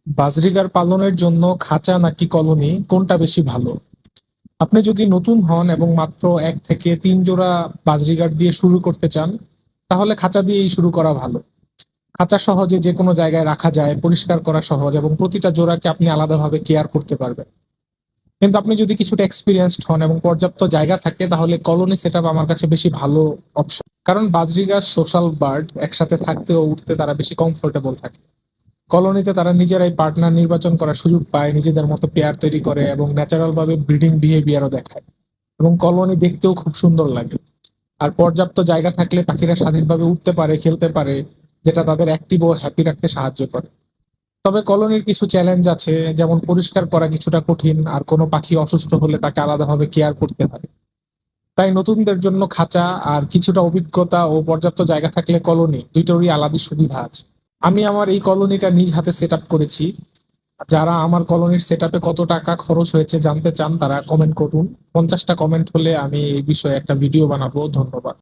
Budgerigar পালনের জন্য খাঁচা নাকি কলোনি কোনটা বেশি ভালো? আপনি যদি নতুন হন এবং মাত্র 1 থেকে 3 জোড়া বাজরিগার দিয়ে শুরু করতে চান, তাহলে খাঁচা দিয়েই শুরু করা ভালো। খাঁচা সহজে যে কোনো জায়গায় রাখা যায়, পরিষ্কার করা সহজ এবং প্রতিটা জোড়াকে আপনি আলাদাভাবে কেয়ার করতে পারবেন। কিন্তু আপনি যদি কিছুটা এক্সপিরিয়েন্সড হন এবং পর্যাপ্ত জায়গা থাকে, তাহলে কলোনি সেটআপ আমার কাছে বেশি ভালো অপশন। কারণ বাজরিগার সোশ্যাল বার্ড, একসাথে থাকতে ও উঠতে তারা বেশি কমফোর্টেবল থাকে। কলোনিতে তারা নিজেরাই পার্টনার নির্বাচন করার সুযোগ পায়, নিজেদের মতো পেয়ার তৈরি করে এবং ন্যাচারাল ভাবে ব্রিডিং বিহেভিয়ারও দেখায়। এবং কলোনি দেখতেও খুব সুন্দর লাগে। আর পর্যাপ্ত জায়গা থাকলে পাখিরা স্বাধীনভাবে উঠতে পারে, খেলতে পারে, যেটা তাদের অ্যাক্টিভ ও হ্যাপি রাখতে সাহায্য করে। তবে কলোনির কিছু চ্যালেঞ্জ আছে, যেমন পরিষ্কার করা কিছুটা কঠিন, আর কোনো পাখি অসুস্থ হলে তাকে আলাদাভাবে কেয়ার করতে হয়। তাই নতুনদের জন্য খাঁচা, আর কিছুটা অভিজ্ঞতা ও পর্যাপ্ত জায়গা থাকলে কলোনি, দুইটারই আলাদা সুবিধা আছে। আমি আমার এই কলোনিটা নিজ হাতে সেট আপ করেছি। যারা আমার কলোনির সেট আপে কত টাকা খরচ হয়েছে জানতে চান, তারা কমেন্ট করুন। 50টা কমেন্ট হলে আমি এই বিষয়ে একটা ভিডিও বানাবো। ধন্যবাদ।